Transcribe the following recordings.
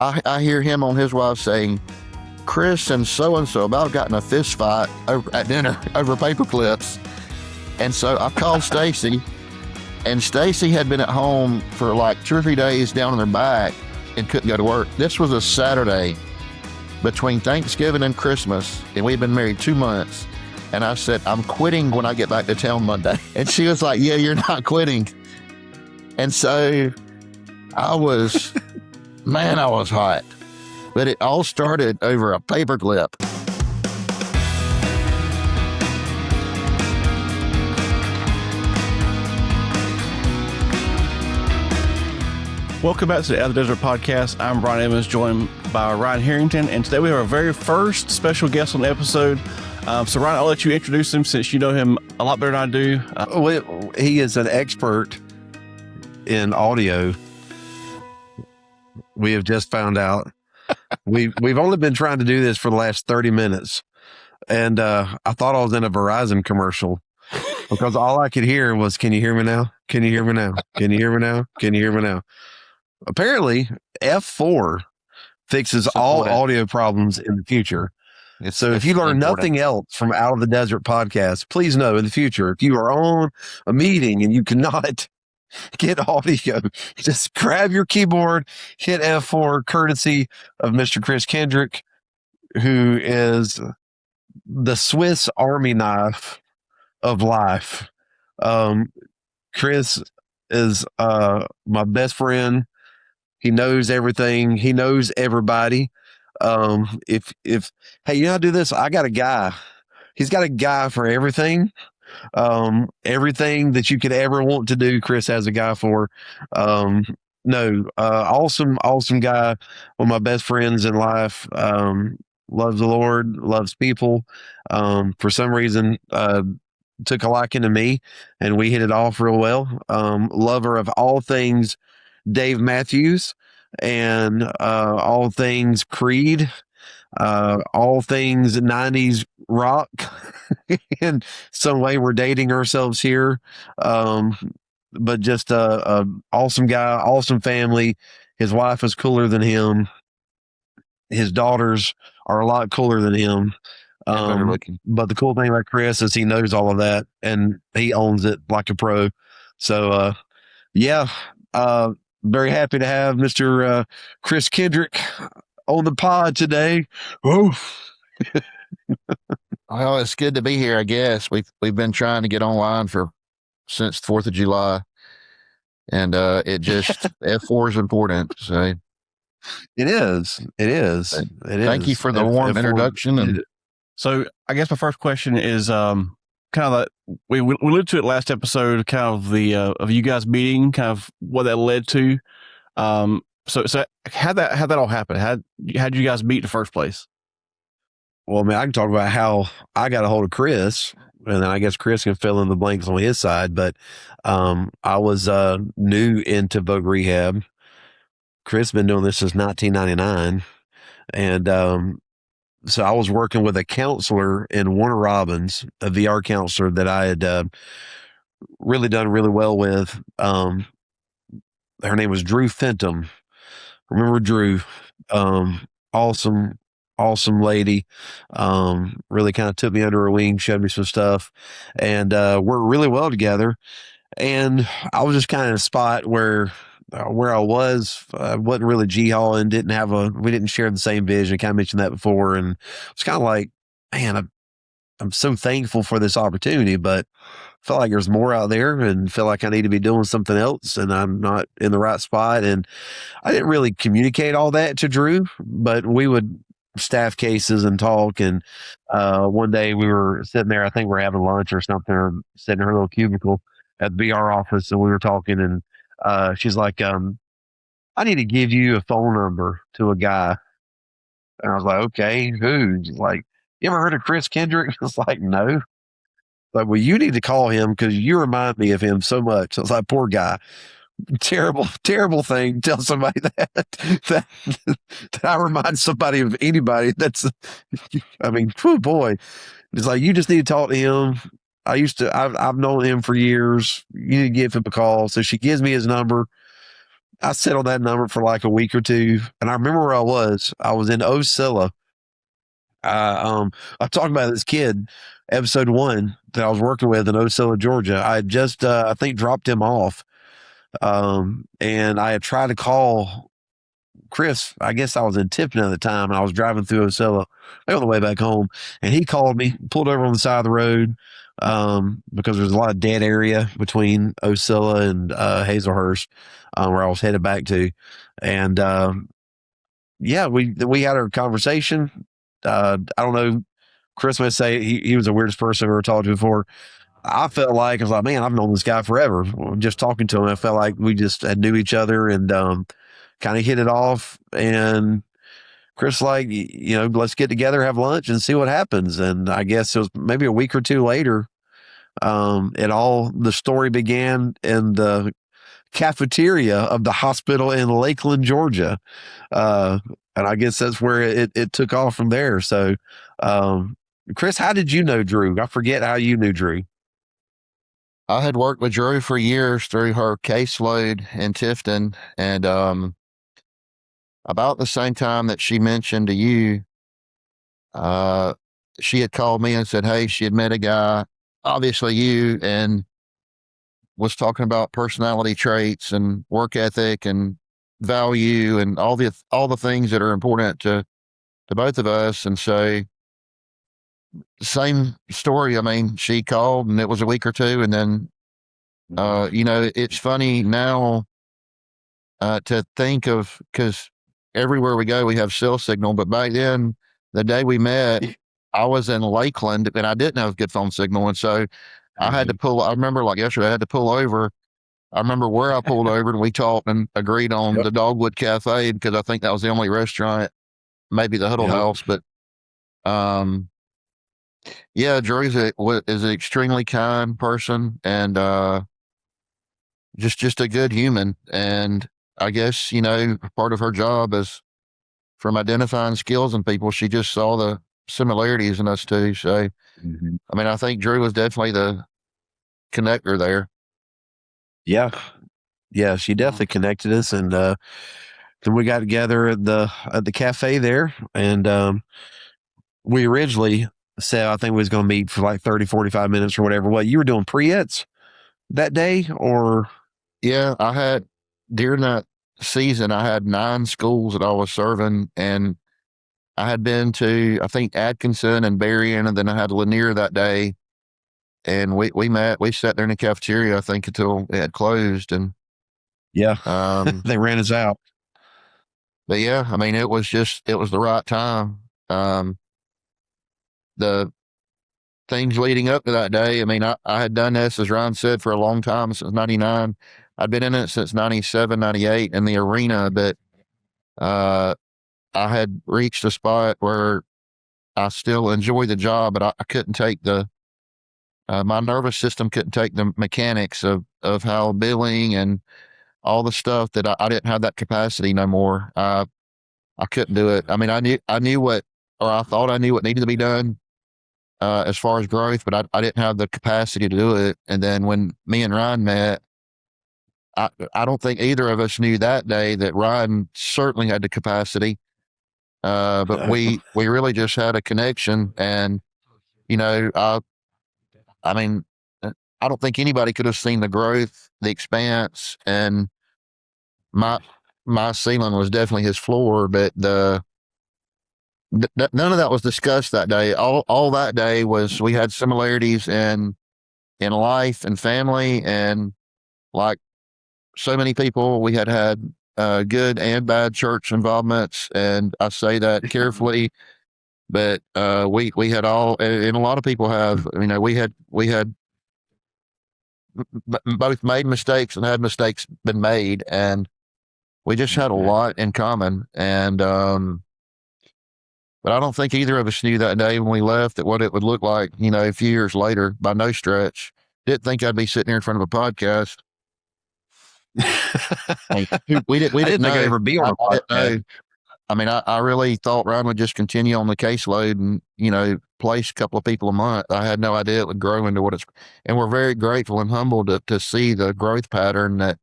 I hear him on his wife saying, Chris and so about got in a fist fight at dinner over paper clips. And so I called Stacy, and Stacy had been at home for like 2 or 3 days down on her back and couldn't go to work. This was a Saturday between Thanksgiving and Christmas, and we'd been married 2 months. And I said, I'm quitting when I get back to town Monday. And she was like, yeah, you're not quitting. And so I was, man, I was hot. But it all started over a paperclip. Welcome back to the Out of the Desert podcast. I'm Brian Evans, joined by Ryan Harrington, and today we have our very first special guest on the episode. So Ryan, I'll let you introduce him since you know him a lot better than I do. Well, he is an expert in audio. We have just found out. We've only been trying to do this for the last 30 minutes, and I thought I was in a Verizon commercial because all I could hear was, "Can you hear me now? Can you hear me now? Can you hear me now? Can you hear me now?" Apparently, F4 fixes all audio problems in the future. So if you learn nothing else from Out of the Desert podcast, please know in the future, if you are on a meeting and you cannot get audio, just grab your keyboard, hit F4, courtesy of Mr. Chris Kendrick, who is the Swiss Army knife of life. Chris is my best friend. He knows everything. He knows everybody. If hey, you know how to do this? I got a guy. He's got a guy for everything. Everything that you could ever want to do, Chris has a guy for. Awesome guy. One of my best friends in life. Loves the Lord, loves people. For some reason, took a liking to me, and we hit it off real well. Lover of all things Dave Matthews, and all things Creed, all things 90s rock. In some way we're dating ourselves here, but just a awesome guy, awesome family. His wife is cooler than him. His daughters are a lot cooler than him. But the cool thing about Chris is he knows all of that, and he owns it like a pro. So very happy to have Mr. Chris Kendrick on the pod today. Whoa. Well, it's good to be here, I guess. We've been trying to get online since 4th of July, and it just F4 is important. So it is. Thank you for the warm introduction. And so I guess my first question is kind of like we alluded to it last episode, kind of the of you guys meeting, kind of what that led to. So how'd that all happen? How'd you guys meet in the first place? Well, I mean, I can talk about how I got a hold of Chris, and then I guess Chris can fill in the blanks on his side. But I was new into Rehab. Chris has been doing this since 1999, and so I was working with a counselor in Warner Robins, a VR counselor that I had really done really well with. Her name was Drew Fenton. Remember Drew? Awesome lady. Really kind of took me under her wing, showed me some stuff, and worked really well together. And I was just kind of in a spot where I wasn't really G-hauling, we didn't share the same vision. I kind of mentioned that before, and it's kind of like, man, I'm so thankful for this opportunity, but I felt like there's more out there, and feel like I need to be doing something else, and I'm not in the right spot. And I didn't really communicate all that to Drew, but we would staff cases and talk. And one day we were sitting there, I think we're having lunch or something, or sitting in her little cubicle at the VR office, and we were talking, and she's like, I need to give you a phone number to a guy. And I was like, okay, who? She's like, you ever heard of Chris Kendrick? I was like, no. Like, well, you need to call him because you remind me of him so much. I was like, poor guy. Terrible thing. Tell somebody that I remind somebody of anybody. I mean, oh boy. It's like, you just need to talk to him. I've known him for years. You need to give him a call. So she gives me his number. I sat on that number for like a week or two, and I remember where I was. I was in Ocilla. I talked about this kid, episode 1 that I was working with in Ocilla, Georgia. I had just, I think, dropped him off, and I had tried to call Chris. I guess I was in Tiffin at the time, and I was driving through Ocilla on the way back home, and he called me, pulled over on the side of the road, because there's a lot of dead area between Ocilla and Hazelhurst, where I was headed back to, and yeah, we had our conversation. I don't know. Chris may say he was the weirdest person I've ever talked to before. I felt like, I was like, man, I've known this guy forever. Just talking to him, I felt like we just knew each other and kind of hit it off. And Chris, like, let's get together, have lunch, and see what happens. And I guess it was maybe a week or two later. The story began in the cafeteria of the hospital in Lakeland, Georgia. And I guess that's where it took off from there. So, Chris, how did you know Drew? I forget how you knew Drew. I had worked with Drew for years through her caseload in Tifton, and about the same time that she mentioned to you, she had called me and said, hey, she had met a guy, obviously you, and was talking about personality traits and work ethic and value and all the things that are important to both of us. And so, same story. I mean, she called and it was a week or two, and then it's funny now to think of, because everywhere we go we have cell signal, but back then, the day we met, I was in Lakeland and I didn't have good phone signal, and so I had to pull. I remember like yesterday, I had to pull over. I remember where I pulled over, and we talked and agreed on the Dogwood Cafe, because I think that was the only restaurant, maybe the Huddle House. But yeah, Drew is an extremely kind person, and just a good human. And I guess part of her job is from identifying skills in people. She just saw the similarities in us too. So, I mean, I think Drew was definitely the connector there. Yeah, she definitely connected us, and then we got together at the cafe there, and we originally said I think we was going to meet for like 30, 45 minutes or whatever. What, you were doing pre-ets that day, or? Yeah, I had, during that season, I had 9 schools that I was serving, and I had been to, I think, Atkinson and Berrien, and then I had Lanier that day. And we met, we sat there in the cafeteria, I think, until it had closed. And they ran us out. But yeah, I mean, it was the right time. The things leading up to that day, I mean, I had done this, as Ryan said, for a long time, since 99. I'd been in it since 97, 98 in the arena, but I had reached a spot where I still enjoy the job, but I couldn't take my nervous system couldn't take the mechanics of how billing and all the stuff that I didn't have that capacity no more. I couldn't do it. I mean, I knew what, or I thought I knew what needed to be done as far as growth, but I didn't have the capacity to do it. And then when me and Ryan met, I don't think either of us knew that day that Ryan certainly had the capacity. But we really just had a connection, and I mean, I don't think anybody could have seen the growth, the expanse, and my ceiling was definitely his floor. But none of that was discussed that day. All that day was, we had similarities in life and family, and like so many people, we had good and bad church involvements, and I say that carefully. But we had all, and a lot of people have. We had both made mistakes and had mistakes been made, and we just had a lot in common. And but I don't think either of us knew that day when we left that what it would look like. A few years later, by no stretch. Didn't think I'd be sitting here in front of a podcast. We didn't think I'd ever be on a podcast. I mean, I really thought Ryan would just continue on the caseload and, place a couple of people a month. I had no idea it would grow into what and we're very grateful and humbled to see the growth pattern that,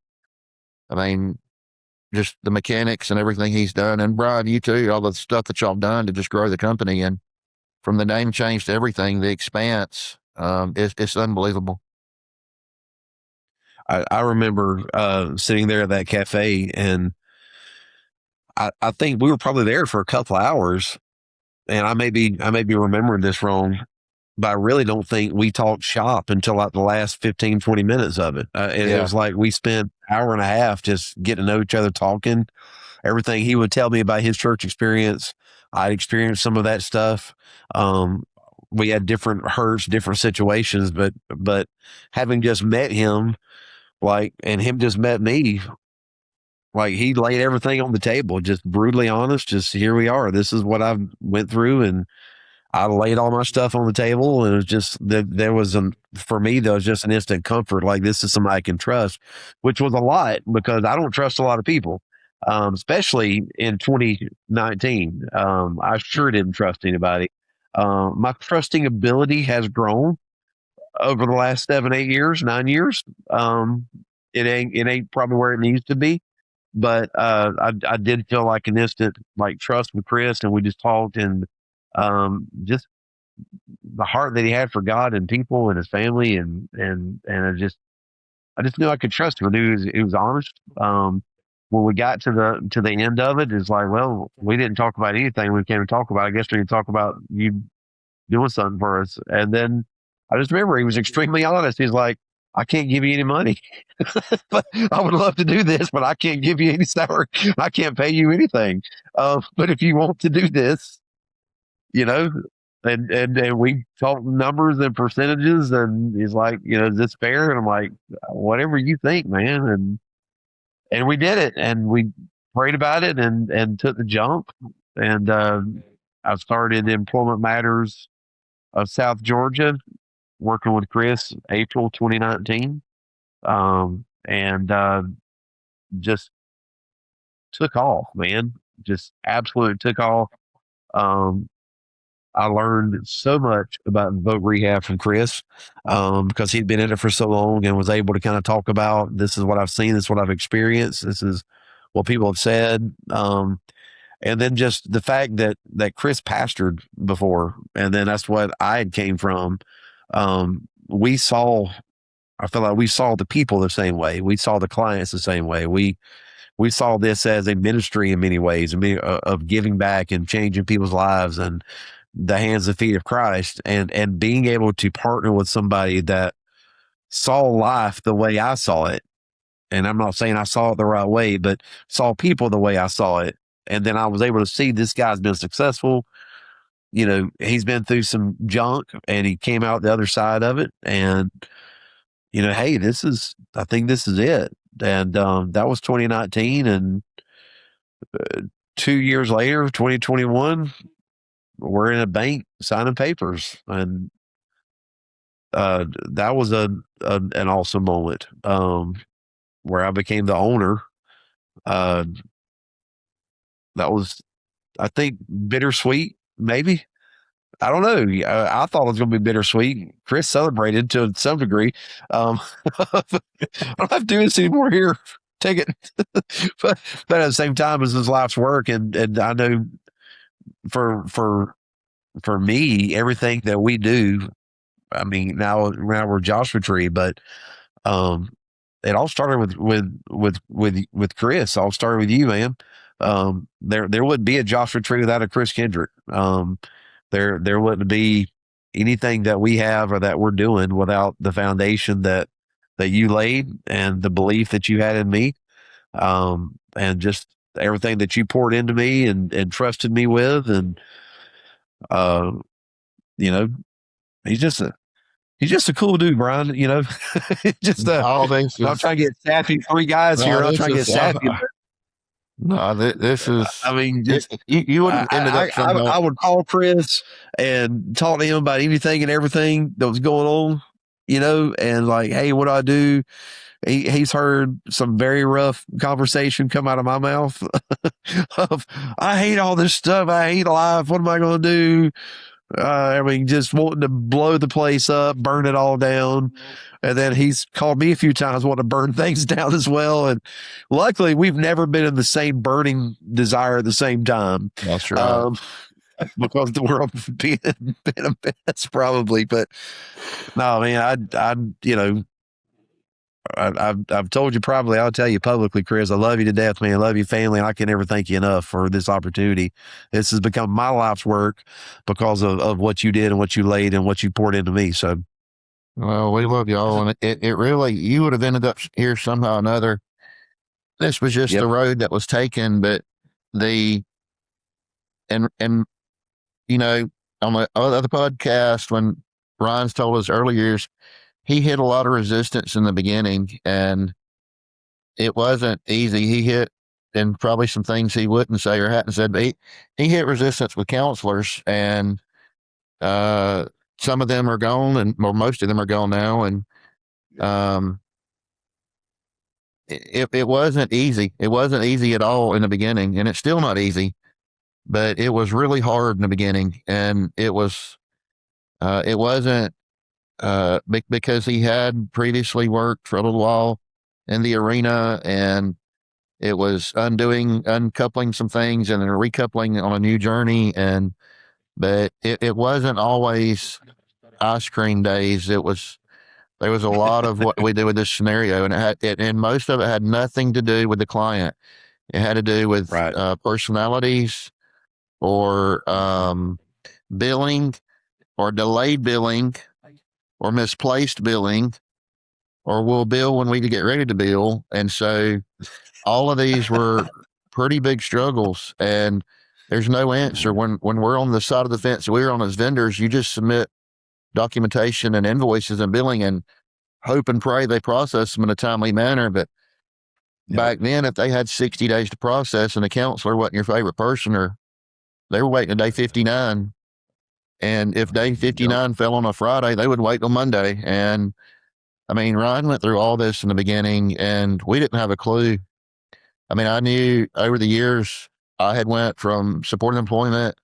I mean, just the mechanics and everything he's done. And Bryan, you too, all the stuff that y'all done to just grow the company. And from the name change to everything, the expanse, it's unbelievable. I remember sitting there at that cafe, and I think we were probably there for a couple of hours, and I may be remembering this wrong, but I really don't think we talked shop until like the last 15, 20 minutes of it. And it was like we spent an hour and a half just getting to know each other, talking. Everything he would tell me about his church experience, I'd experienced some of that stuff. We had different hurts, different situations, but having just met him, and him just met me, he laid everything on the table, just brutally honest. Just here we are. This is what I've went through, and I laid all my stuff on the table, and it was just for me, there was just an instant comfort. Like, this is somebody I can trust, which was a lot, because I don't trust a lot of people, especially in 2019. I sure didn't trust anybody. My trusting ability has grown over the last 7, 8 years, 9 years. It ain't probably where it needs to be, but I did feel like an instant trust with Chris, and we just talked, and just the heart that he had for God and people and his family, and I just knew I could trust him. I knew he was honest. When we got to the end of it, it's like, well, we didn't talk about anything we came to talk about. I guess we can talk about you doing something for us. And then I just remember he was extremely honest. He's like, I can't give you any money, but I would love to do this, but I can't give you any salary. I can't pay you anything. But if you want to do this, and we talked numbers and percentages, and he's like, is this fair? And I'm like, whatever you think, man. And we did it, and we prayed about it, and took the jump. And I started Employment Matters of South Georgia, working with Chris, April 2019. And just took off, man. Just absolutely took off. I learned so much about Voc Rehab from Chris, because he'd been in it for so long and was able to kind of talk about, this is what I've seen, this is what I've experienced, this is what people have said. And then just the fact that Chris pastored before, and then that's what I had came from. I feel like we saw the people the same way. We saw the clients the same way. We saw this as a ministry in many ways, of giving back and changing people's lives, and the hands and feet of Christ, and being able to partner with somebody that saw life the way I saw it. And I'm not saying I saw it the right way, but saw people the way I saw it. And then I was able to see this guy's been successful. He's been through some junk, and he came out the other side of it. And, hey, I think this is it. And that was 2019. And 2 years later, 2021, we're in a bank signing papers. And that was an awesome moment, where I became the owner. That was, I think, bittersweet, maybe. I don't know. I thought it was going to be bittersweet. Chris celebrated to some degree. I don't have to do this anymore. Here, take it. but at the same time, it's his life's work, and I know for me, everything that we do. I mean, now we're Joshua Tree, but it all started with Chris. All started with you, man. There wouldn't be a Joshua Tree without a Chris Kendrick. There wouldn't be anything that we have or that we're doing without the foundation that you laid, and the belief that you had in me, and just everything that you poured into me and trusted me with. And he's just a cool dude, Bryan. Just I'm trying to get sappy. 3 guys here. I'm trying to get sappy. No, this is. I mean, just you wouldn't ended up. I would call Chris and talk to him about anything and everything that was going on, and like, hey, what do I do? He's heard some very rough conversation come out of my mouth of, I hate all this stuff. I hate life. What am I going to do? I mean, just wanting to blow the place up, burn it all down. And then he's called me a few times wanting to burn things down as well. And luckily, we've never been in the same burning desire at the same time. That's right. Because the world been a mess, probably. But no, man, I've told you probably, I'll tell you publicly, Chris, I love you to death, man. I love your family. And I can never thank you enough for this opportunity. This has become my life's work because of what you did and what you laid and what you poured into me. So, well, we love y'all. And it really, you would have ended up here somehow or another. This was just the road that was taken, but and you know, on the other podcast, when Ryan's told us earlier years, he hit a lot of resistance in the beginning, and it wasn't easy. He hit, and probably some things he wouldn't say or hadn't said, but he hit resistance with counselors, and some of them are gone, or most of them are gone now. And it wasn't easy. It wasn't easy at all in the beginning, and it's still not easy, but it was really hard in the beginning, and it wasn't because he had previously worked for a little while in the arena, and it was uncoupling some things and then recoupling on a new journey. But it wasn't always ice cream days. There was a lot of what we did with this scenario, and and most of it had nothing to do with the client. It had to do with personalities, or billing, or delayed billing, or misplaced billing, or we'll bill when we get ready to bill. And so all of these were pretty big struggles, and there's no answer. When we're on the side of the fence, we're on as vendors, you just submit documentation and invoices and billing and hope and pray they process them in a timely manner. But back then, if they had 60 days to process and the counselor wasn't your favorite person, or they were waiting to day 59, and if day 59 fell on a Friday, they would wait till Monday. And I mean, Ryan went through all this in the beginning, and we didn't have a clue. I mean, I knew over the years I had went from supported employment,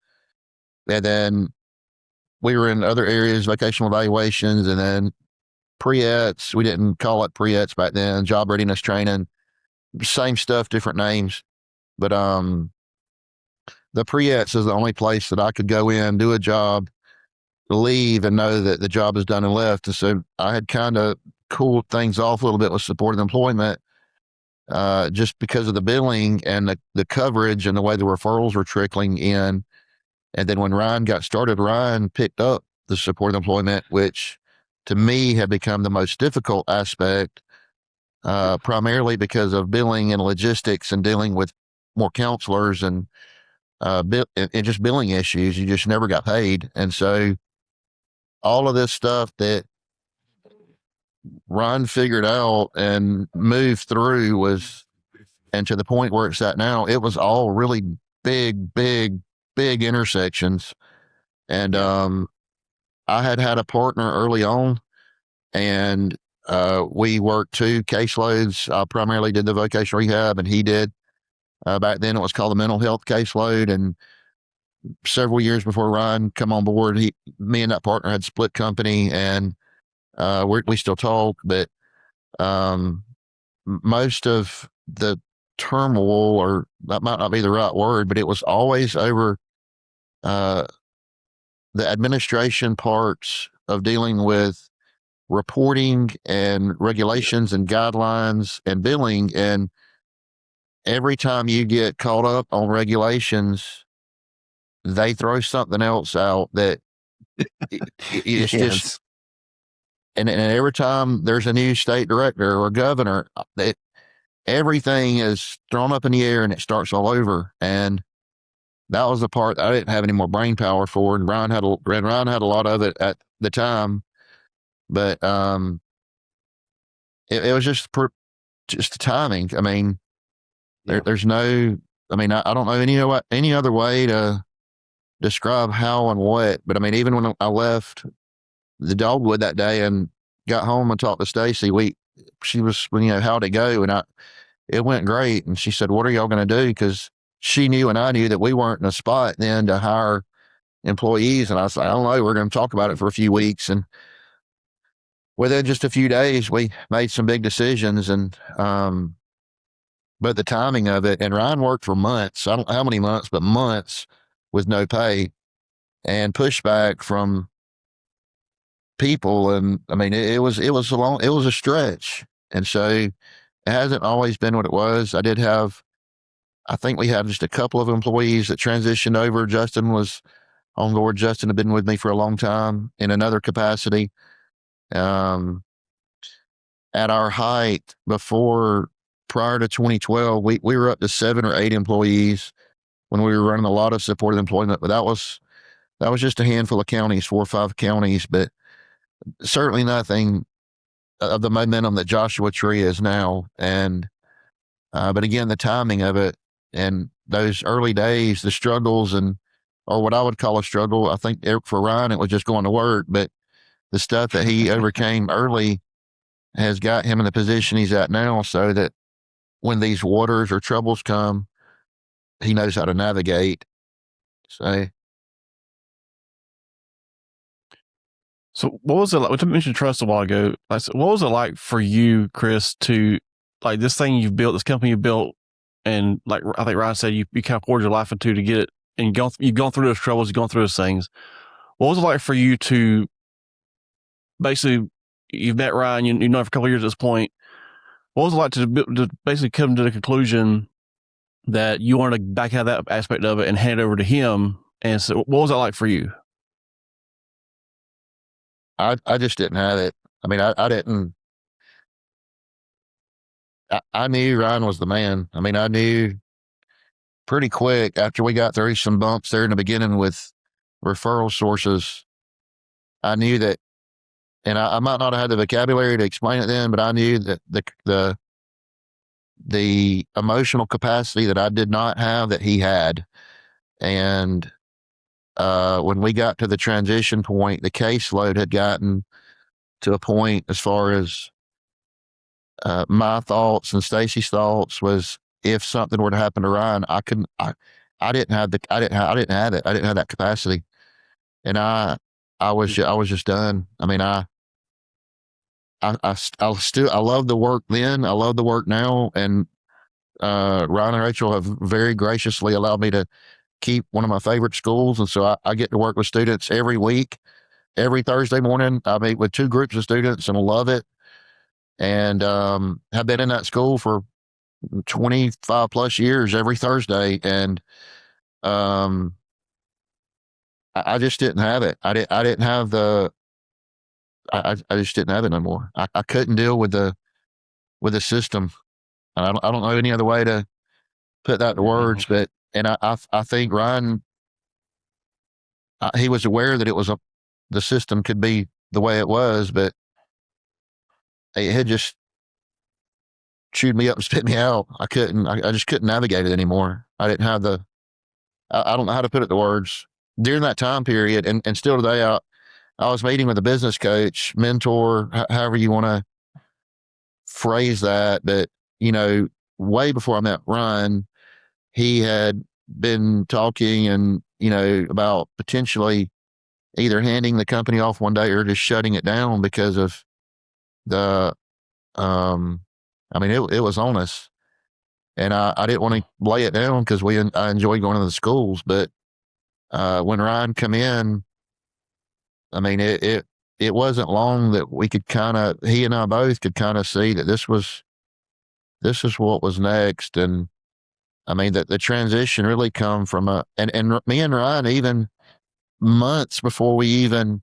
and then we were in other areas, vocational evaluations, and then pre-ETS. We didn't call it pre-ETS back then, job readiness training, same stuff, different names. But the pre-ETS is the only place that I could go in, do a job, leave, and know that the job is done and left. And so I had kind of cooled things off a little bit with supported employment, just because of the billing and the coverage and the way the referrals were trickling in. And then when Ryan got started, Ryan picked up the supported employment, which to me had become the most difficult aspect, primarily because of billing and logistics and dealing with more counselors and just billing issues. You just never got paid. And so all of this stuff that Ryan figured out and moved through and to the point where it's at now, it was all really big intersections. And I had a partner early on, and we worked 2 caseloads. I primarily did the vocational rehab, and he did. Back then it was called the mental health caseload. And several years before Ryan come on board, me and that partner had split company, and we still talk, but most of the turmoil, or that might not be the right word, but it was always over the administration parts of dealing with reporting and regulations and guidelines and billing. And every time you get caught up on regulations, they throw something else out that it's just, and every time there's a new state director or governor, everything is thrown up in the air and it starts all over. And that was the part I didn't have any more brain power for. And Ryan had a lot of it at the time, but it was just the timing. I mean, there's no, I mean, I don't know any other way to describe how and what, but I mean, even when I left the Dogwood that day and got home and talked to Stacy, she was, how'd it go? And it went great. And she said, what are y'all going to do? Because she knew and I knew that we weren't in a spot then to hire employees. And I was like, I don't know, we're going to talk about it for a few weeks. And within just a few days, we made some big decisions. And, but the timing of it, and Ryan worked for months. I don't know how many months, but months with no pay and pushback from people. And I mean, it was a stretch. And so it hasn't always been what it was. I think we had just a couple of employees that transitioned over. Justin was on board. Justin had been with me for a long time in another capacity. At our height prior to 2012, we were up to 7 or 8 employees when we were running a lot of supported employment, but that was just a handful of counties, 4 or 5 counties, but certainly nothing of the momentum that Joshua Tree is now. And, but again, the timing of it and those early days, the struggles or what I would call a struggle, I think for Ryan, it was just going to work, but the stuff that he overcame early has got him in the position he's at now, so that when these waters or troubles come, he knows how to navigate. So what was it like? We mentioned trust a while ago. What was it like for you, Chris, to like this thing you've built, this company you built, and like I think Ryan said, you kind of poured your life into to get it, and you've gone through those troubles, you've gone through those things. What was it like for you to basically, you've met Ryan, you know him for a couple of years at this point. What was it like to basically come to the conclusion that you wanted to back out that aspect of it and hand it over to him? And so what was that like for you? I just didn't have it. I mean, I didn't. I knew Ryan was the man. I mean, I knew pretty quick after we got through some bumps there in the beginning with referral sources. I knew that, and I might not have had the vocabulary to explain it then, but I knew that the emotional capacity that I did not have that he had. And when we got to the transition point, the caseload had gotten to a point as far as my thoughts and Stacy's thoughts was, if something were to happen to Ryan, I didn't have it. I didn't have that capacity. And I was just done. I mean, I love the work then. I love the work now. And Ryan and Rachel have very graciously allowed me to keep one of my favorite schools. And so I get to work with students every week. Every Thursday morning, I meet with 2 groups of students and love it. And have been in that school for 25 plus years every Thursday. And I just didn't have it. I didn't have I just didn't have it no more. I couldn't deal with the system. I don't know any other way to put that to words, but, and I think Ryan, he was aware that the system could be the way it was, but it had just chewed me up and spit me out. I just couldn't navigate it anymore. I didn't have I don't know how to put it to words. During that time period, and still today, I was meeting with a business coach, mentor, however you want to phrase that. But, way before I met Ryan, he had been talking and, about potentially either handing the company off one day or just shutting it down because of it was on us. And I didn't want to lay it down because I enjoyed going to the schools. But when Ryan come in, I mean, it wasn't long that we could he and I both could kind of see that this is what was next. And I mean, that the transition really come from and me and Ryan, even months before we even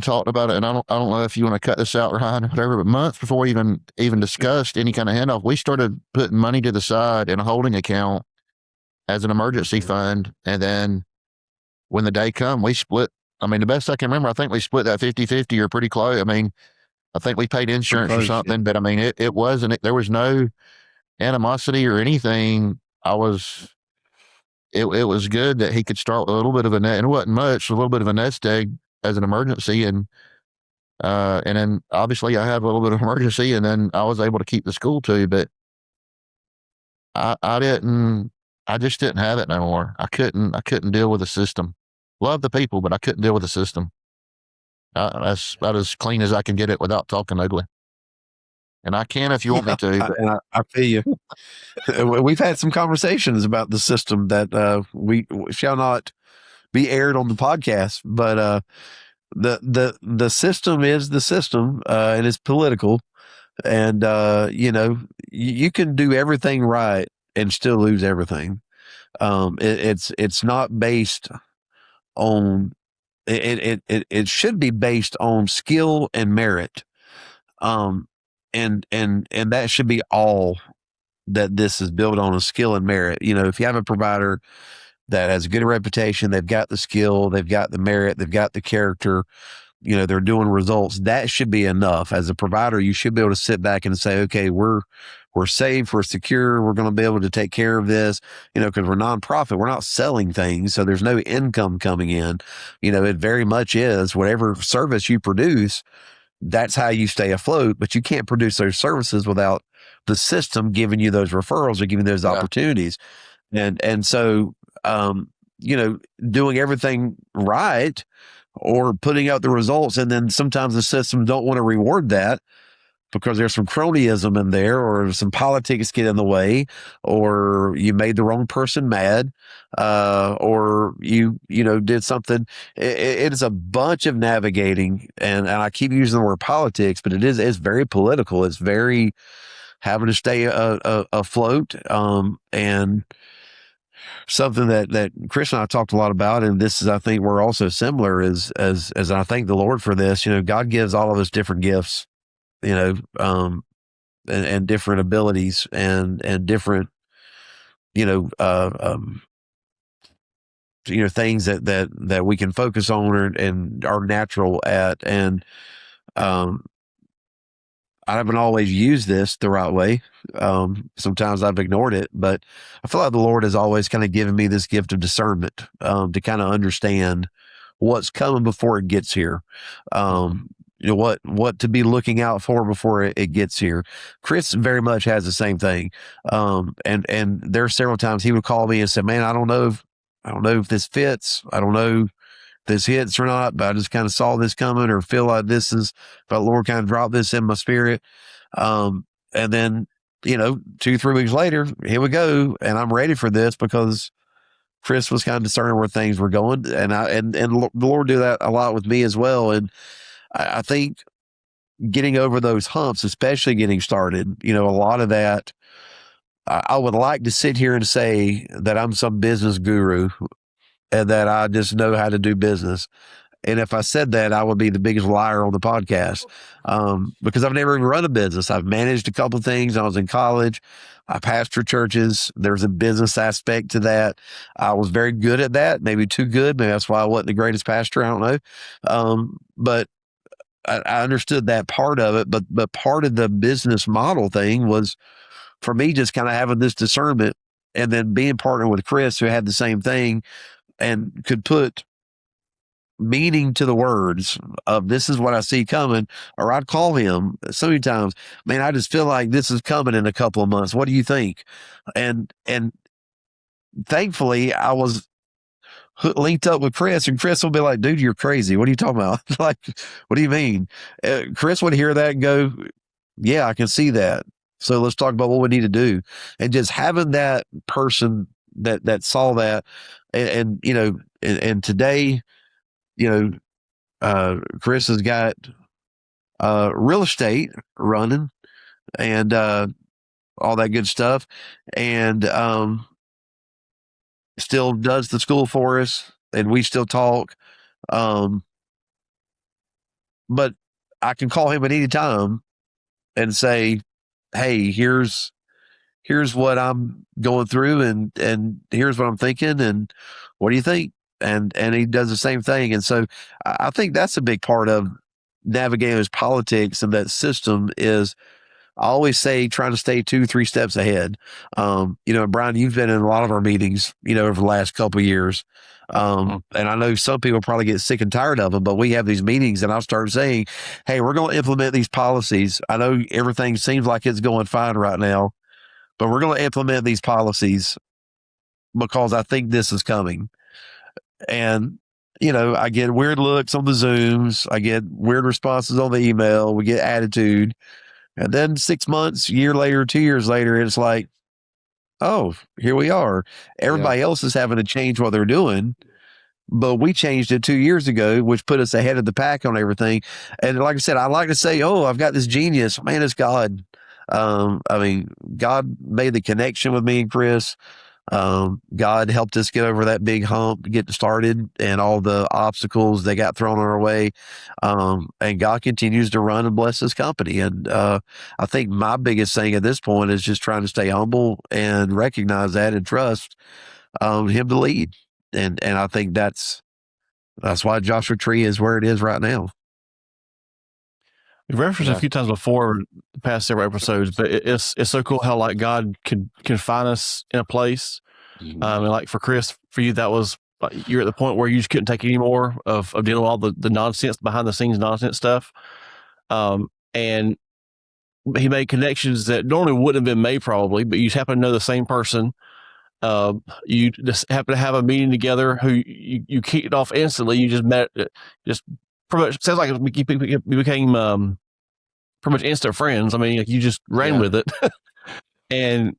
talked about it. And I don't know if you want to cut this out, Ryan, or whatever, but months before we even discussed any kind of handoff, we started putting money to the side in a holding account as an emergency fund. And then when the day come, we split. I mean, the best I can remember, I think we split that 50-50 or pretty close. I mean, I think we paid insurance or something, but I mean, it wasn't, there was no animosity or anything. It was good that he could start with a little bit of and it wasn't much, a little bit of a nest egg as an emergency. And then obviously I had a little bit of emergency, and then I was able to keep the school too, but I I just didn't have it no more. I couldn't deal with the system. Love the people, but I couldn't deal with the system. That's about as clean as I can get it without talking ugly. And I can if you want me to. I feel you. We've had some conversations about the system that we shall not be aired on the podcast, but the system is the system, and it's political, and you can do everything right and still lose everything. It's not based on it should be based on skill and merit, and that should be all that this is built on, is skill and merit. If you have a provider that has a good reputation, they've got the skill, they've got the merit, they've got the character, they're doing results, that should be enough. As a provider, you should be able to sit back and say, okay, we're safe, we're secure, we're going to be able to take care of this, because we're nonprofit, we're not selling things, so there's no income coming in. It very much is whatever service you produce, that's how you stay afloat, but you can't produce those services without the system giving you those referrals or giving those opportunities. And so, doing everything right or putting out the results, and then sometimes the system don't want to reward that because there's some cronyism in there, or some politics get in the way, or you made the wrong person mad, or you did something. It is a bunch of navigating, and I keep using the word politics, but it's very political. It's very having to stay afloat, and something that Chris and I talked a lot about, and this is, I think we're also similar, is as I thank the Lord for this. God gives all of us different gifts, and different abilities, and different, things that we can focus on and are natural at. And I haven't always used this the right way. Sometimes I've ignored it, but I feel like the Lord has always kind of given me this gift of discernment, to kind of understand what's coming before it gets here. What to be looking out for before it gets here. Chris very much has the same thing. And there are several times he would call me and say, man, I don't know if this fits. I don't know if this hits or not, but I just kind of saw this coming, or feel like this is, but Lord kind of dropped this in my spirit. And then, 2-3 weeks later, here we go. And I'm ready for this because Chris was kind of discerning where things were going. And the Lord do that a lot with me as well. And I think getting over those humps, especially getting started, a lot of that, I would like to sit here and say that I'm some business guru and that I just know how to do business. And if I said that, I would be the biggest liar on the podcast, because I've never even run a business. I've managed a couple of things. I was in college. I pastored churches. There's a business aspect to that. I was very good at that, maybe too good. Maybe that's why I wasn't the greatest pastor. I don't know. But I understood that part of it. But part of the business model thing was for me just kind of having this discernment, and then being partnered with Chris, who had the same thing and could put meaning to the words of this is what I see coming. Or I'd call him so many times, man, I just feel like this is coming in a couple of months. What do you think? And thankfully I was linked up with Chris, and Chris will be like, dude, you're crazy. What are you talking about? Like, what do you mean? Chris would hear that and go, yeah, I can see that. So let's talk about what we need to do. And just having that person that saw that, and today, Chris has got real estate running, and all that good stuff, and still does the school for us, and we still talk. But I can call him at any time and say, hey, here's what I'm going through, and here's what I'm thinking, and what do you think? And he does the same thing. And so I think that's a big part of navigating those politics and that system is, I always say, trying to stay 2-3 steps ahead. And Bryan, you've been in a lot of our meetings, over the last couple of years. And I know some people probably get sick and tired of them, but we have these meetings and I'll start saying, hey, we're going to implement these policies. I know everything seems like it's going fine right now, but we're going to implement these policies because I think this is coming. And, I get weird looks on the Zooms. I get weird responses on the email. We get attitude. And then 6 months, year later, 2 years later, it's like, oh, here we are. Everybody else is having to change what they're doing. But we changed it 2 years ago, which put us ahead of the pack on everything. And like I said, I like to say, oh, I've got this genius. Man, it's God. God made the connection with me and Chris. God helped us get over that big hump, get started, and all the obstacles that got thrown our way. And God continues to run and bless this company. And I think my biggest thing at this point is just trying to stay humble and recognize that and trust Him to lead. And I think that's why Joshua Tree is where it is right now. We've referenced a few times before the past several episodes, but it's so cool how like God can find us in a place. And like for Chris, for you, that was like you're at the point where you just couldn't take any more of dealing with all the nonsense behind the scenes nonsense stuff. And he made connections that normally wouldn't have been made probably, but you just happen to know the same person. You just happen to have a meeting together who you kicked off instantly. You just met, just pretty much sounds like you became pretty much instant friends. I mean, like you just ran with it, and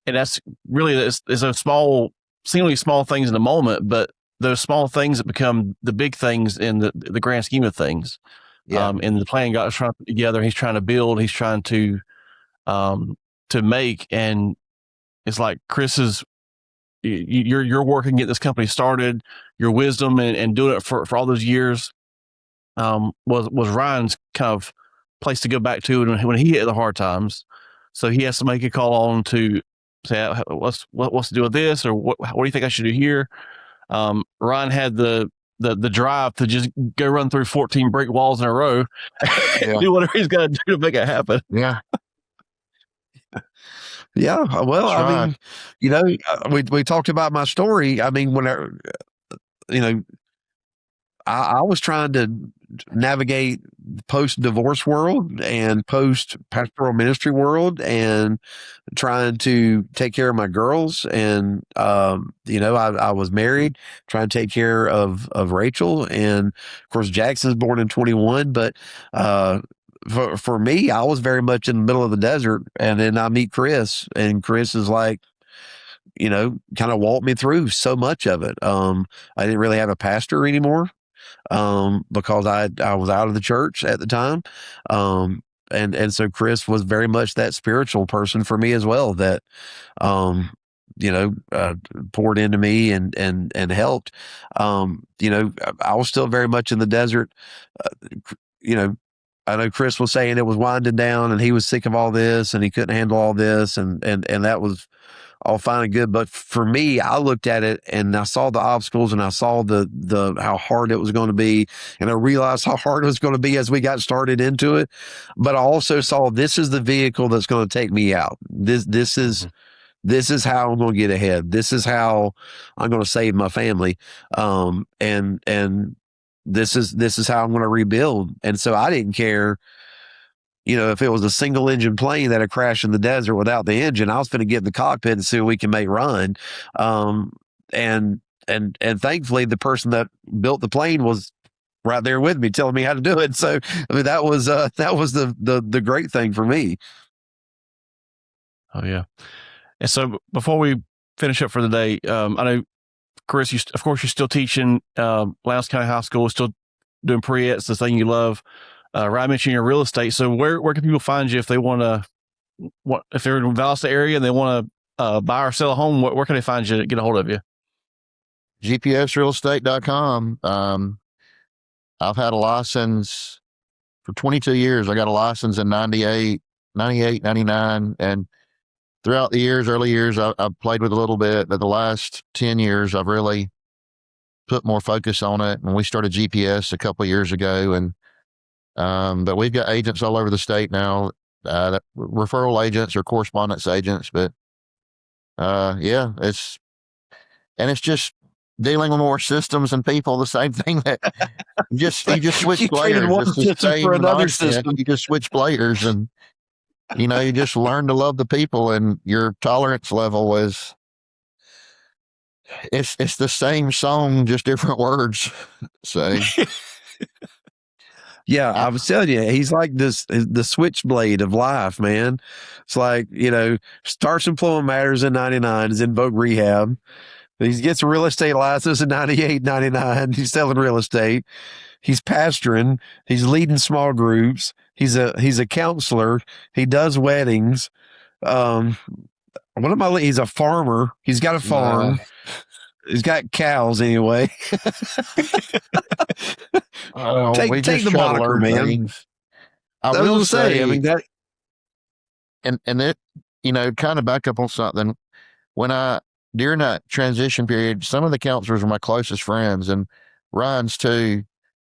that's really it's those small, seemingly small things in the moment, but those small things that become the big things in the grand scheme of things. And the plan God is trying to put together. He's trying to build. He's trying to make, and it's like Chris is. You're working to get this company started. Your wisdom and doing it for all those years was Ryan's kind of place to go back to when he hit the hard times. So he has to make a call on to say what's to do with this, or what do you think I should do here. Ryan had the drive to just go run through 14 brick walls in a row, and do whatever he's got to do to make it happen. Yeah. Yeah, well, I mean, we talked about my story. I mean, whenever, I was trying to navigate post-divorce world and post-pastoral ministry world and trying to take care of my girls. And, I was married, trying to take care of Rachel. And of course, Jackson's born in 21, but, for me, I was very much in the middle of the desert, and then I meet Chris, and Chris is like, kind of walked me through so much of it. I didn't really have a pastor anymore, because I was out of the church at the time. And so Chris was very much that spiritual person for me as well, that, poured into me and helped. I was still very much in the desert. I know Chris was saying it was winding down and he was sick of all this and he couldn't handle all this, and that was all fine and good. But for me, I looked at it and I saw the obstacles and I saw the how hard it was going to be, and I realized how hard it was going to be as we got started into it. But I also saw this is the vehicle that's going to take me out. This is how I'm going to get ahead. This is how I'm going to save my family. And this is how I'm going to rebuild. And so I didn't care, if it was a single engine plane that had crashed in the desert without the engine. I was going to get in the cockpit and see what we can make run. And thankfully the person that built the plane was right there with me, telling me how to do it. So, I mean, that was the great thing for me. Oh yeah. And so before we finish up for the day, I know, Chris, of course, you're still teaching Lowndes County High School, still doing pre-eds, the thing you love. Ryan mentioned your real estate. So where can people find you if they want to, if they're in the Valdosta area and they want to buy or sell a home, where can they find you to get a hold of you? GPSrealestate.com. I've had a license for 22 years. I got a license in 98, 99, and throughout the early years, I've played with a little bit, but the last 10 years, I've really put more focus on it. And we started GPS a couple of years ago, and but we've got agents all over the state now, referral agents or correspondence agents. But it's just dealing with more systems and people. The same thing that you just switch players. One system for another system. You just switch players, and you just learn to love the people, and your tolerance level is it's the same song, just different words. So Yeah, I, I was telling you, he's like the switchblade of life, man. It's like, starts employment matters in 99, is in Voc Rehab. He gets a real estate license in 98, 99. He's selling real estate. He's pastoring. He's leading small groups. He's a counselor. He does weddings. Um, he's a farmer. He's got a farm. He's got cows anyway. we Take just the try to moniker, learn man. things. I I was will gonna say, I say, mean that. and it, kind of back up on something. When during that transition period, some of the counselors were my closest friends, and Ryan's too.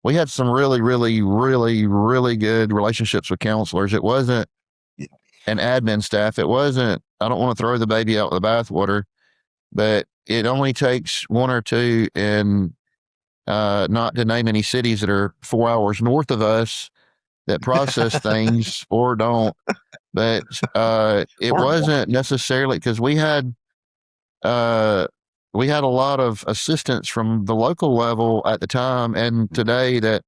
We had some really, really, really, really good relationships with counselors. It wasn't an admin staff. It wasn't, I don't want to throw the baby out with the bathwater, but it only takes one or two, and not to name any cities that are 4 hours north of us that process things or don't. But it wasn't necessarily because uh, we had a lot of assistance from the local level at the time and today that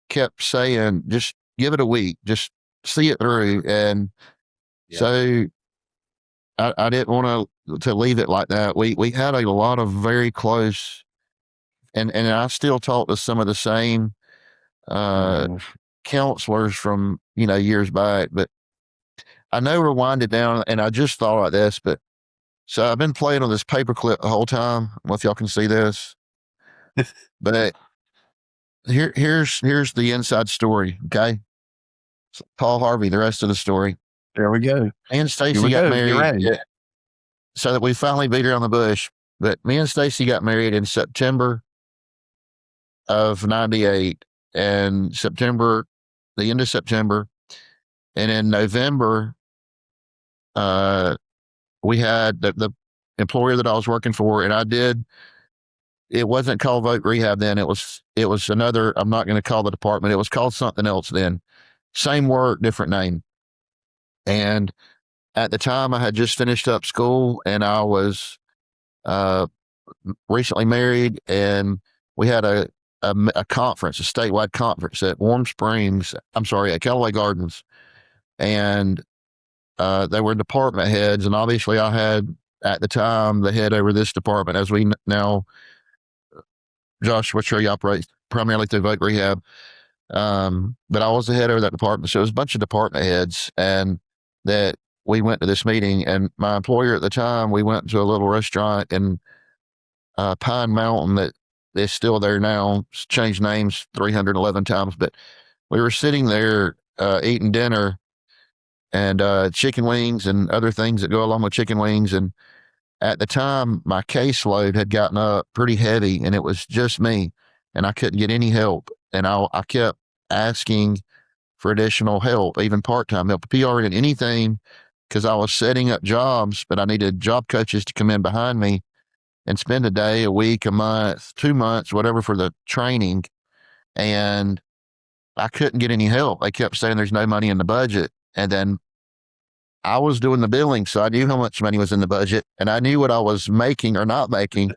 kept saying, just give it a week, just see it through. And so I didn't want to leave it like that. We had a lot of very close, and I still talk to some of the same counselors from years back. But I know we're winding down, and I just thought about this. But so I've been playing on this paperclip the whole time. I don't know if y'all can see this, but here's the inside story. Okay, so Paul Harvey, the rest of the story. There we go. Me and Here Stacy we got go. Get married, ready. so that we finally beat around the bush. But me and Stacy got married in September of '98, and the end of September, and in November, we had the employer that I was working for, and I did. It wasn't called Voc Rehab then. It was another. I'm not going to call the department. It was called something else then. Same work, different name. And at the time, I had just finished up school, and I was uh, recently married, and we had a conference, a statewide conference at Warm Springs. I'm sorry, at Callaway Gardens, and they were department heads, and obviously I had at the time the head over this department, as we now Josh Witchery operates primarily through Voc Rehab. But I was the head over that department. So it was a bunch of department heads, and that we went to this meeting, and my employer at the time, we went to a little restaurant in Pine Mountain that is still there now. It's changed names 311 times, but we were sitting there eating dinner and chicken wings and other things that go along with chicken wings. And at the time, my caseload had gotten up pretty heavy, and it was just me, and I couldn't get any help. And I kept asking for additional help, even part-time help, PR and anything, because I was setting up jobs, but I needed job coaches to come in behind me and spend a day, a week, a month, 2 months, whatever, for the training. And I couldn't get any help. They kept saying there's no money in the budget. And then I was doing the billing, so I knew how much money was in the budget, and I knew what I was making or not making.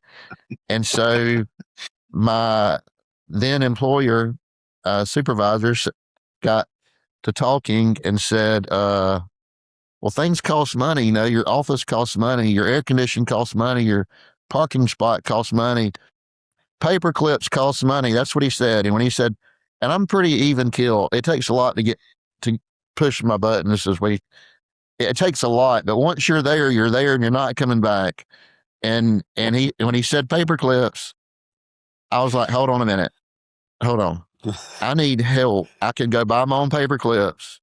And so my then employer supervisors got to talking and said, well, things cost money. Your office costs money. Your air conditioning costs money. Your parking spot costs money. Paper clips cost money. That's what he said. And when he said, and I'm pretty even keel, it takes a lot to push my buttons, as it takes a lot, but once you're there, and you're not coming back. And when he said paper clips, I was like, hold on a minute. Hold on. I need help. I can go buy my own paper clips.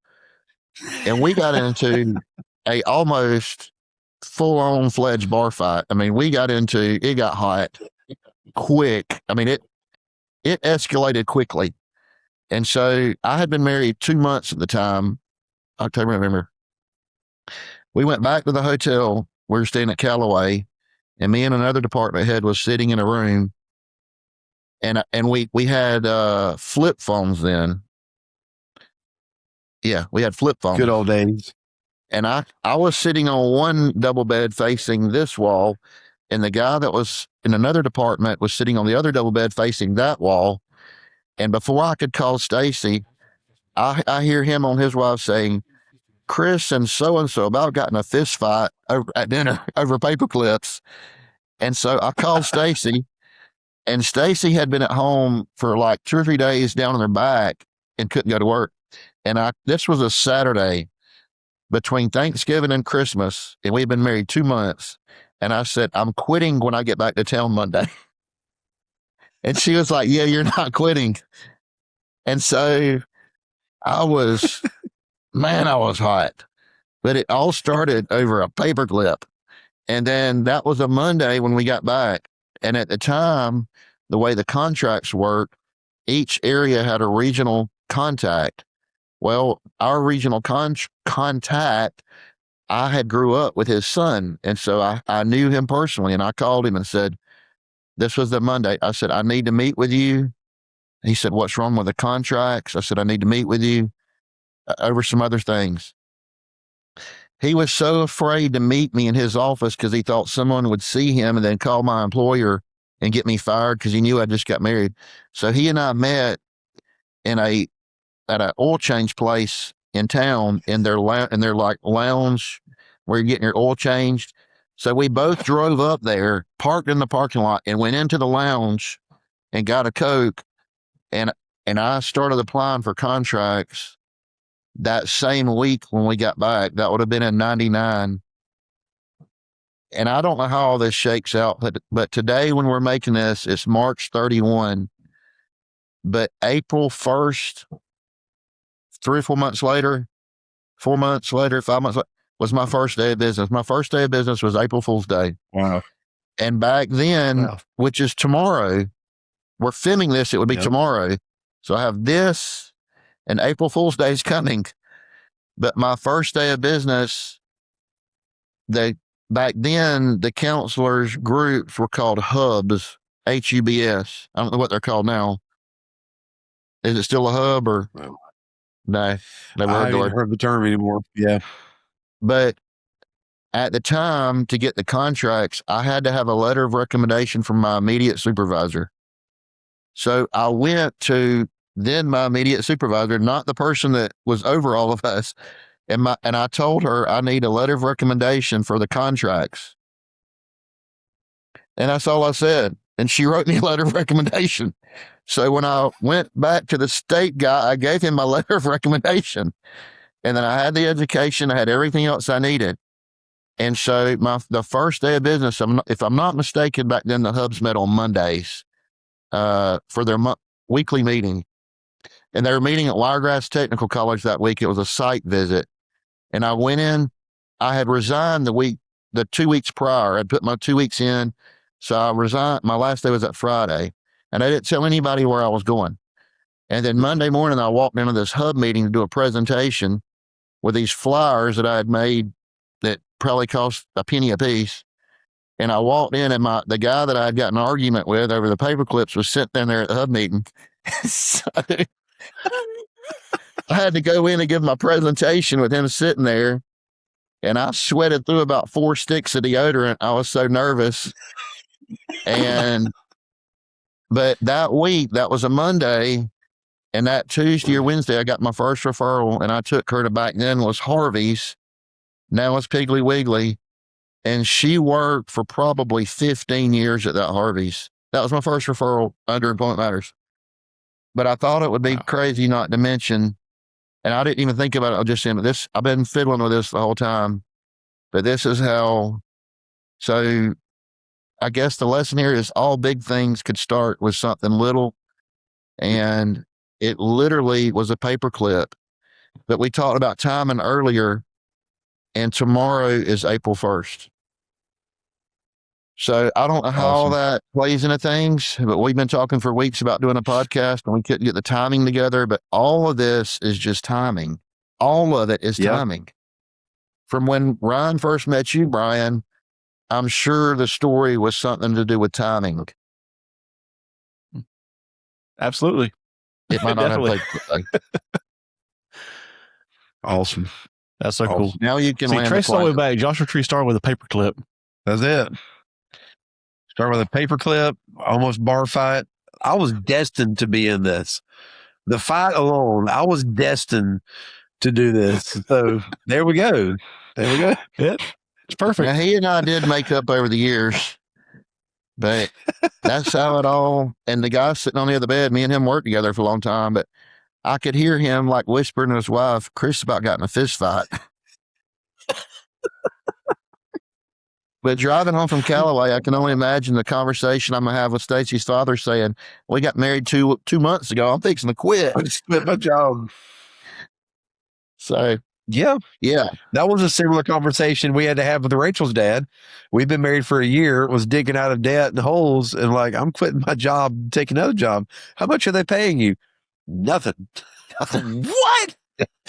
And we got into a almost full-on fledged bar fight. I mean, it got hot quick. I mean, it escalated quickly. And so I had been married 2 months at the time, October, November. We went back to the hotel. We were staying at Callaway, and me and another department head was sitting in a room, and we had flip phones then. Yeah, we had flip phones. Good old days. And I was sitting on one double bed facing this wall, and the guy that was in another department was sitting on the other double bed facing that wall. And before I could call Stacy, I hear him on his wife saying, Chris and so about got in a fist fight at dinner over paper clips. And so I called Stacy, and Stacy had been at home for like 2 or 3 days down on her back and couldn't go to work. And this was a Saturday between Thanksgiving and Christmas, and we'd been married 2 months. And I said, I'm quitting when I get back to town Monday. And she was like, yeah, you're not quitting. And so I was hot. But it all started over a paperclip. And then that was a Monday when we got back. And at the time, the way the contracts work, each area had a regional contact. Well, our regional contact, I had grew up with his son. And so I knew him personally. And I called him and said, this was the Monday. I said, I need to meet with you. He said, what's wrong with the contracts? I said, I need to meet with you over some other things. He was so afraid to meet me in his office because he thought someone would see him and then call my employer and get me fired because he knew I just got married. So he and I met at an oil change place in town in their like lounge where you're getting your oil changed. So we both drove up there, parked in the parking lot, and went into the lounge and got a Coke. And I started applying for contracts that same week when we got back. That would have been in 99. And I don't know how all this shakes out, but today when we're making this, it's March 31. But April 1st, 3 or 4 months later, 4 months later, 5 months later, was my first day of business. My first day of business was April Fool's Day. Wow. And back then, which is tomorrow, we're filming this, it would be tomorrow. So I have this, and April Fool's Day is coming. But my first day of business, back then, the counselors groups were called hubs, HUBS. I don't know what they're called now. Is it still a hub or no? I haven't heard the term anymore. Yeah. But at the time, to get the contracts, I had to have a letter of recommendation from my immediate supervisor. So I went to then my immediate supervisor, not the person that was over all of us. And I told her I need a letter of recommendation for the contracts. And that's all I said. And she wrote me a letter of recommendation. So when I went back to the state guy, I gave him my letter of recommendation. And then I had the education, I had everything else I needed. And so the first day of business, if I'm not mistaken, back then the hubs met on Mondays for their weekly meeting. And they were meeting at Wiregrass Technical College that week. It was a site visit. And I went in, I had resigned the 2 weeks prior. I'd put my 2 weeks in. So I resigned. My last day was that Friday. And I didn't tell anybody where I was going. And then Monday morning, I walked into this hub meeting to do a presentation with these flyers that I had made that probably cost a penny a piece. And I walked in, and the guy that I had got an argument with over the paper clips was sitting there at the hub meeting. So I had to go in and give my presentation with him sitting there. And I sweated through about 4 sticks of deodorant. I was so nervous. But that week, that was a Monday. And that Tuesday or Wednesday, I got my first referral, and I took her to back then was Harvey's. Now it's Piggly Wiggly. And she worked for probably 15 years at that Harvey's. That was my first referral under Employment Matters. But I thought it would be crazy not to mention, and I didn't even think about it. I'll just say this. I've been fiddling with this the whole time, but this is how. So I guess the lesson here is all big things could start with something little, and it literally was a paperclip. But we talked about timing earlier, and tomorrow is April 1st. So I don't know how all that plays into things, but we've been talking for weeks about doing a podcast, and we couldn't get the timing together. But all of this is just timing. All of it is timing. From when Ryan first met you, Bryan, I'm sure the story was something to do with timing. Absolutely. It might not have played. Awesome. That's so cool. Now you can trace all the way back. Joshua Tree started with a paperclip. That's it. Start with a paperclip, almost bar fight. I was destined to be in this. The fight alone, I was destined to do this. So there we go. There we go. Yeah, it's perfect. Now, he and I did make up over the years, but that's how it all. And the guy sitting on the other bed, me and him worked together for a long time, but I could hear him like whispering to his wife, Chris about got in a fist fight. But driving home from Callaway, I can only imagine the conversation I'm going to have with Stacy's father saying, we got married two months ago. I'm fixing to quit. I just quit my job. So, yeah. That was a similar conversation we had to have with Rachel's dad. We've been married for a year, was digging out of debt and holes, and like, I'm quitting my job, take another job. How much are they paying you? Nothing. What?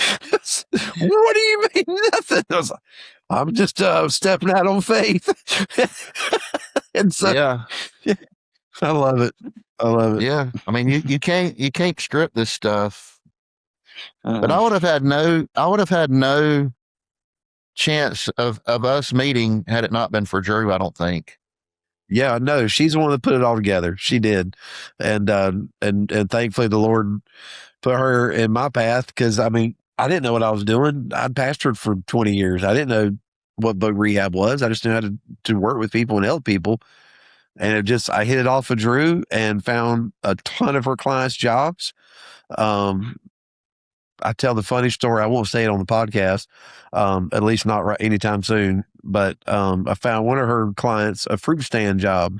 What do you mean nothing? I was like, I'm just stepping out on faith. And so, yeah, I love it. Yeah, I mean, you can't script this stuff. But I would have had no chance of us meeting had it not been for Drew, I don't think. Yeah, no, she's the one that put it all together. She did. And thankfully the Lord put her in my path, because I mean, I didn't know what I was doing. I'd pastored for 20 years. I didn't know what Voc Rehab was. I just knew how to work with people and help people. And I hit it off with Drew and found a ton of her clients' jobs. I tell the funny story. I won't say it on the podcast, at least not right anytime soon. But I found one of her clients a fruit stand job.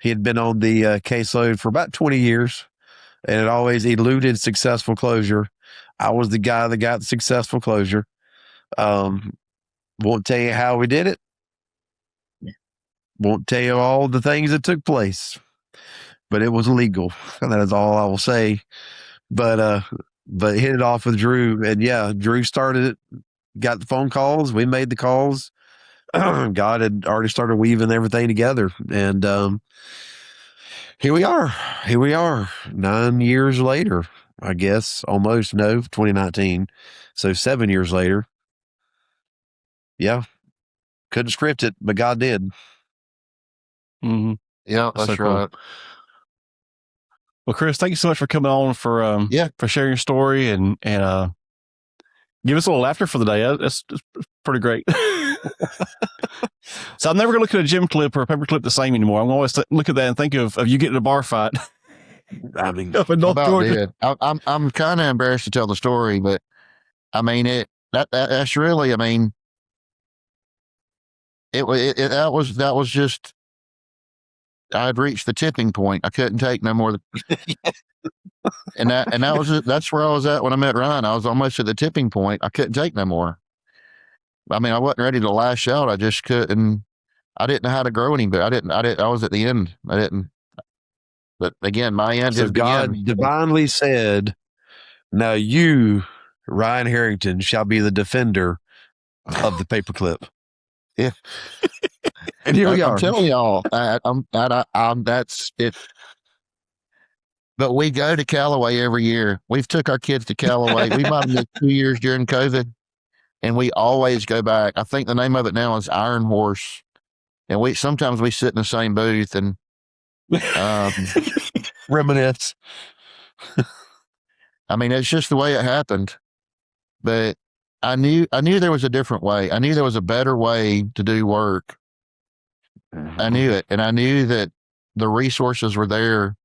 He had been on the caseload for about 20 years, and it always eluded successful closure. I was the guy that got the successful closure. Won't tell you how we did it. Won't tell you all the things that took place, but it was legal. And that is all I will say. But hit it off with Drew, and yeah, Drew started it, got the phone calls. We made the calls. God had already started weaving everything together. And, here we are 9 years later, I guess, almost, no, 2019. So 7 years later. Yeah. Couldn't script it, but God did. Mm-hmm. Yeah, that's so right. Cool. Well, Chris, thank you so much for coming on for sharing your story and give us a little laughter for the day. That's pretty great. So I'm never going to look at a gym clip or a paper clip the same anymore. I'm always look at that and think of you getting a bar fight. I mean, up in North Georgia. I'm kind of embarrassed to tell the story, but I mean that's really, I mean, that was just, I'd reached the tipping point. I couldn't take no more. That's where I was at when I met Ryan. I was almost at the tipping point. I couldn't take no more. I mean, I wasn't ready to lash out. I just couldn't. I didn't know how to grow any, but I was at the end. I didn't. But again, my end so has God begun. Divinely said, "Now you, Ryan Harrington, shall be the defender of the paperclip." Yeah. And here we are. I'm telling y'all, that's it. But we go to Callaway every year. We've took our kids to Callaway. We might have been 2 years during COVID, and we always go back. I think the name of it now is Iron Horse, and sometimes we sit in the same booth and reminisce. I mean, it's just the way it happened. But I knew there was a different way. I knew there was a better way to do work. I knew it, and I knew that the resources were there.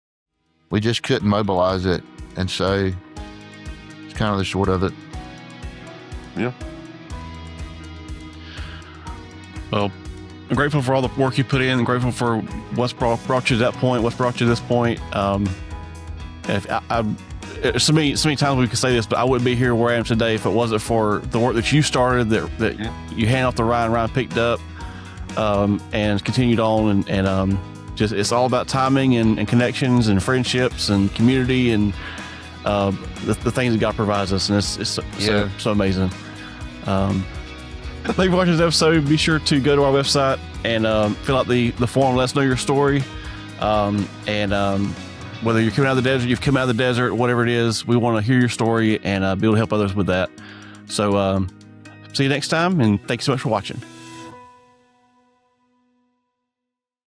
We just couldn't mobilize it, and so it's kind of the short of it. Yeah. Well, I'm grateful for all the work you put in. I'm grateful for what's brought you to that point. What's brought you to this point. So many times we could say this, but I wouldn't be here where I am today if it wasn't for the work that you started, that you hand off to Ryan picked up, and continued on, and just, it's all about timing and connections and friendships and community and the things that God provides us, and it's so amazing. Thank you for watching this episode. Be sure to go to our website and fill out the form. Let us know your story, and whether you're coming out of the desert, you've come out of the desert, whatever it is, we want to hear your story and be able to help others with that. So see you next time, and thanks so much for watching.